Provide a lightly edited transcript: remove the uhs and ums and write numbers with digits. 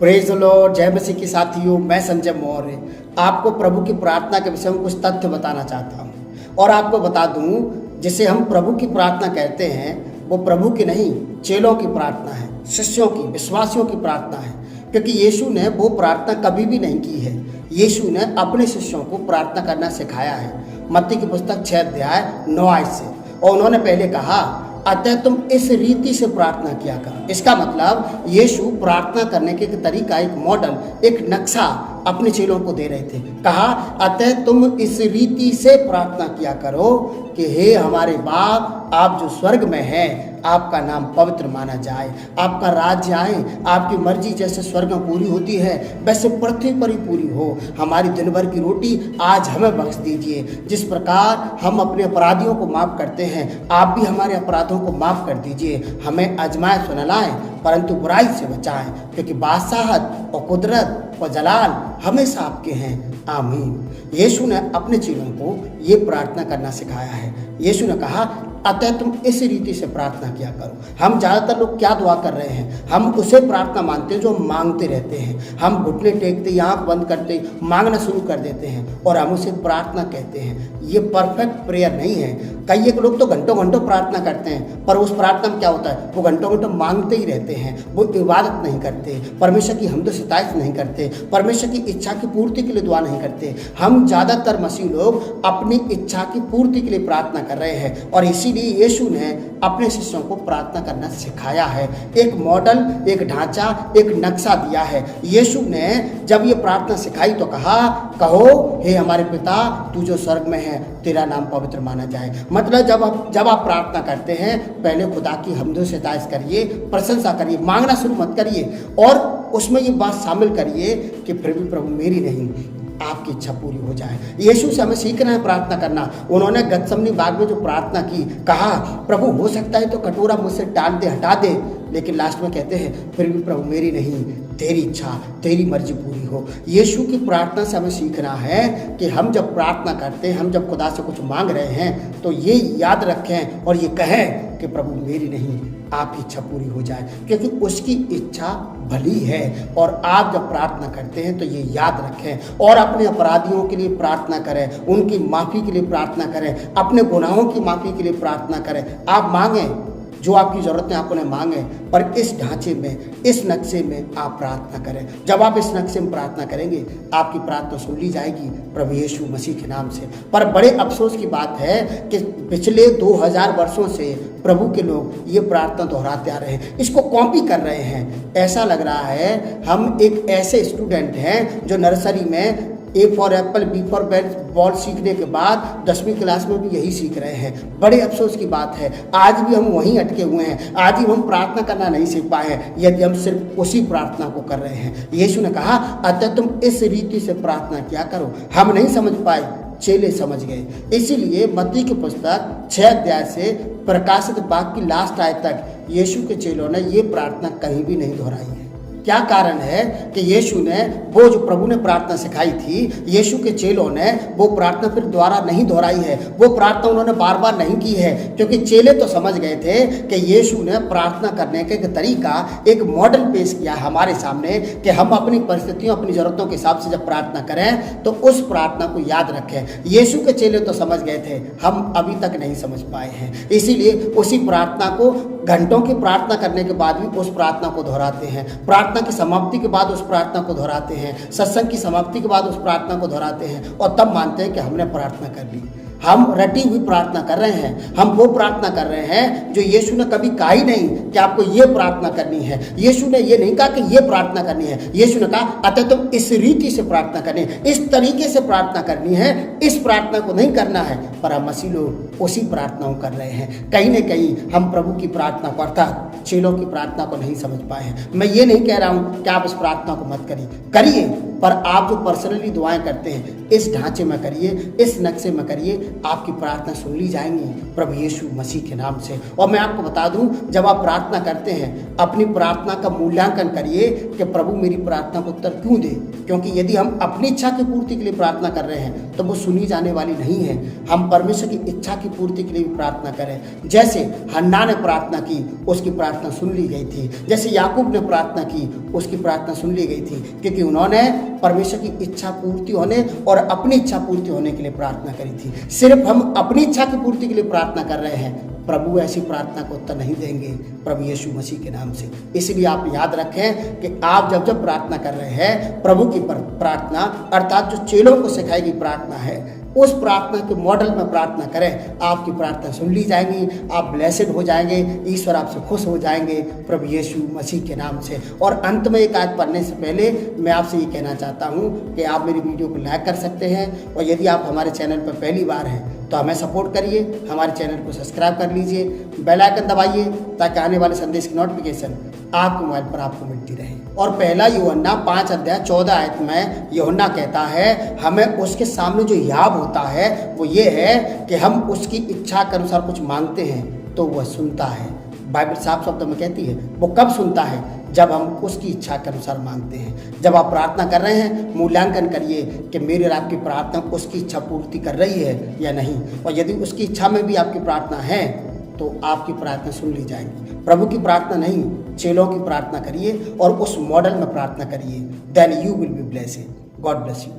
Praise the Lord. जय मसीह के साथियों, मैं संजय मौर्य आपको प्रभु की प्रार्थना के विषय में कुछ तथ्य बताना चाहता हूँ। और आपको बता दूँ, जिसे हम प्रभु की प्रार्थना कहते हैं वो प्रभु की नहीं, चेलों की प्रार्थना है, शिष्यों की, विश्वासियों की प्रार्थना है। क्योंकि यीशु ने वो प्रार्थना कभी भी नहीं की है। यीशु ने अपने शिष्यों को प्रार्थना करना सिखाया है। मत्ती की पुस्तक 6 अध्याय 9 आयत से। और उन्होंने पहले कहा, अतः तुम इस रीति से प्रार्थना किया करो। इसका मतलब यीशु प्रार्थना करने के एक तरीका, एक मॉडल, एक नक्शा अपने चेलों को दे रहे थे। कहा, अतः तुम इस रीति से प्रार्थना किया करो कि हे हमारे बाप, आप जो स्वर्ग में हैं, आपका नाम पवित्र माना जाए, आपका राज्य आए, आपकी मर्जी जैसे स्वर्ग में पूरी होती है वैसे पृथ्वी पर ही पूरी हो। हमारी दिन भर की रोटी आज हमें बख्श दीजिए। जिस प्रकार हम अपने अपराधियों को माफ़ करते हैं, आप भी हमारे अपराधों को माफ़ कर दीजिए। हमें आजमाइश में न लाएं, परंतु बुराई से बचाएं, क्योंकि बादशाहत और कुदरत और जलाल हमेशा आपके हैं। आमीन। यीशु ने अपने चेलों को ये प्रार्थना करना सिखाया है। यीशु ने कहा, अतः तुम इस रीति से प्रार्थना किया करो। हम ज़्यादातर लोग क्या दुआ कर रहे हैं? हम उसे प्रार्थना मानते हैं जो हम मांगते रहते हैं। हम घुटने टेकते, आँख बंद करते मांगना शुरू कर देते हैं और हम उसे प्रार्थना कहते हैं। ये परफेक्ट प्रेयर नहीं है। कई एक लोग तो घंटों घंटों प्रार्थना करते हैं, पर उस प्रार्थना में क्या होता है? वो घंटों घंटों मांगते ही रहते हैं। वो इबादत नहीं करते, परमेश्वर की हमद सिताइश नहीं करते, परमेश्वर की इच्छा की पूर्ति के लिए दुआ नहीं करते। हम ज़्यादातर मसीह लोग अपनी इच्छा की पूर्ति के लिए प्रार्थना कर रहे हैं। और इसीलिए यीशु ने अपने शिष्यों को प्रार्थना करना सिखाया है। एक मॉडल, एक ढांचा, एक नक्शा दिया है। यीशु ने जब ये प्रार्थना सिखाई तो कहा, कहो हे हमारे पिता, तू जो स्वर्ग में है, तेरा नाम पवित्र माना जाए। मतलब जब आप प्रार्थना करते हैं, पहले खुदा की हमदो सिताइश करिए, प्रशंसा करिए, मांगना शुरू मत करिए और उसमें ये बात शामिल करिए कि फिर भी प्रभु मेरी नहीं, आपकी इच्छा पूरी हो जाए। यीशु से हमें सीखना है प्रार्थना करना। उन्होंने गतसमनी बाग में जो प्रार्थना की, कहा, प्रभु हो सकता है तो कटोरा मुझसे टाल दे, हटा दे, लेकिन लास्ट में कहते हैं फिर भी प्रभु मेरी नहीं, तेरी इच्छा, तेरी मर्जी पूरी हो। यीशु की प्रार्थना से हमें सीखना है कि हम जब प्रार्थना करते हैं, हम जब खुदा से कुछ मांग रहे हैं, तो ये याद रखें और ये कहें कि प्रभु मेरी नहीं, आपकी इच्छा पूरी हो जाए, क्योंकि उसकी इच्छा भली है। और आप जब प्रार्थना करते हैं तो ये याद रखें और अपने अपराधियों के लिए प्रार्थना करें, उनकी माफ़ी के लिए प्रार्थना करें, अपने गुनाहों की माफ़ी के लिए प्रार्थना करें। आप मांगें जो आपकी ज़रूरतें, आप उन्हें मांगें, पर इस ढांचे में, इस नक्शे में आप प्रार्थना करें। जब आप इस नक्शे में प्रार्थना करेंगे, आपकी प्रार्थना सुन ली जाएगी प्रभु यीशु मसीह के नाम से। पर बड़े अफसोस की बात है कि पिछले 2000 वर्षों से प्रभु के लोग ये प्रार्थना दोहराते आ रहे हैं, इसको कॉपी कर रहे हैं। ऐसा लग रहा है हम एक ऐसे स्टूडेंट हैं जो नर्सरी में A for Apple, B for ball सीखने के बाद 10वीं क्लास में भी यही सीख रहे हैं। बड़े अफसोस की बात है, आज भी हम वहीं अटके हुए हैं। आज भी हम प्रार्थना करना नहीं सीख पाए हैं, यदि हम सिर्फ उसी प्रार्थना को कर रहे हैं। यीशु ने कहा, अतः तुम इस रीति से प्रार्थना किया करो। हम नहीं समझ पाए, चेले समझ गए। इसीलिए मत्ती की पुस्तक 6 अध्याय से प्रकाशित बाग की लास्ट आयत तक यीशु के चेलों ने ये प्रार्थना कहीं भी नहीं दोहराई है। क्या कारण है कि यीशु ने वो जो प्रभु ने प्रार्थना सिखाई थी, यीशु के चेलों ने वो प्रार्थना फिर दोबारा नहीं दोहराई है। वो प्रार्थना उन्होंने बार बार नहीं की है, क्योंकि चेले तो समझ गए थे कि यीशु ने प्रार्थना करने का एक तरीका, एक मॉडल पेश किया हमारे सामने कि हम अपनी परिस्थितियों, अपनी ज़रूरतों के हिसाब से जब प्रार्थना करें तो उस प्रार्थना को याद रखें। यीशु के चेले तो समझ गए थे, हम अभी तक नहीं समझ पाए हैं। इसीलिए उसी प्रार्थना को घंटों की प्रार्थना करने के बाद भी उस प्रार्थना को दोहराते हैं। प्रार्थना की समाप्ति के बाद उस प्रार्थना को दोहराते हैं, सत्संग की समाप्ति के बाद उस प्रार्थना को दोहराते हैं और तब मानते हैं कि हमने प्रार्थना कर ली। हम रटी हुई प्रार्थना कर रहे हैं। हम वो प्रार्थना कर रहे हैं जो यीशु ने कभी कहा ही नहीं कि आपको ये प्रार्थना करनी है। यीशु ने ये नहीं कहा कि ये प्रार्थना करनी है। यीशु ने कहा, अतः तुम इस रीति से प्रार्थना करनी है, इस तरीके से प्रार्थना करनी है, इस प्रार्थना को नहीं करना है। पर हम मसीह लोग उसी प्रार्थनाओं कर रहे हैं। कहीं न कहीं हम प्रभु की प्रार्थना को, अर्थात चेलों की प्रार्थना को नहीं समझ पाए हैं। मैं ये नहीं कह रहा हूँ कि आप इस प्रार्थना को मत करिए, पर आप जो पर्सनली दुआएं करते हैं इस ढांचे में करिए, इस नक्शे में करिए, आपकी प्रार्थना सुन ली जाएंगी प्रभु यीशु मसीह के नाम से। और मैं आपको बता दूं, जब आप प्रार्थना करते हैं अपनी प्रार्थना का मूल्यांकन करिए कि प्रभु मेरी प्रार्थना को उत्तर क्यों दे, क्योंकि यदि हम अपनी इच्छा की पूर्ति के लिए प्रार्थना कर रहे हैं तो वो सुनी जाने वाली नहीं है। हम परमेश्वर की इच्छा की पूर्ति के लिए भी प्रार्थना करें। जैसे हन्ना ने प्रार्थना की, उसकी प्रार्थना सुन ली गई थी। जैसे याकूब ने प्रार्थना की, उसकी प्रार्थना सुन ली गई थी, क्योंकि उन्होंने परमेश्वर की इच्छा पूर्ति होने और अपनी इच्छा पूर्ति होने के लिए प्रार्थना करी थी। सिर्फ हम अपनी इच्छा की पूर्ति के लिए प्रार्थना कर रहे हैं, प्रभु ऐसी प्रार्थना को उत्तर नहीं देंगे प्रभु यीशु मसीह के नाम से। इसलिए आप याद रखें कि आप जब जब प्रार्थना कर रहे हैं, प्रभु की प्रार्थना अर्थात जो चेलों को सिखाई गई प्रार्थना है, उस प्रार्थना के मॉडल में प्रार्थना करें, आपकी प्रार्थना सुन ली जाएगी, आप ब्लेसेड हो जाएंगे, ईश्वर आपसे खुश हो जाएंगे प्रभु यीशु मसीह के नाम से। और अंत में एक आयत पढ़ने से पहले मैं आपसे ये कहना चाहता हूँ कि आप मेरी वीडियो को लाइक कर सकते हैं, और यदि आप हमारे चैनल पर पहली बार हैं तो हमें सपोर्ट करिए, हमारे चैनल को सब्सक्राइब कर लीजिए, बेल आइकन दबाइए ताकि आने वाले संदेश की नोटिफिकेशन आपके मोबाइल पर आपको मिलती रहे। और पहला यूहन्ना 5:14 में यूहन्ना कहता है, हमें उसके सामने जो याब होता है वो ये है कि हम उसकी इच्छा के अनुसार कुछ मांगते हैं तो वह सुनता है। बाइबल साफ शब्दों में कहती है वो कब सुनता है, जब हम उसकी इच्छा के अनुसार मांगते हैं। जब आप प्रार्थना कर रहे हैं, मूल्यांकन करिए कि मेरी और आपकी प्रार्थना उसकी इच्छा पूर्ति कर रही है या नहीं, और यदि उसकी इच्छा में भी आपकी प्रार्थना है तो आपकी प्रार्थना सुन ली जाएगी। प्रभु की प्रार्थना नहीं, चेलों की प्रार्थना करिए और उस मॉडल में प्रार्थना करिए, then you will be blessed. God bless you.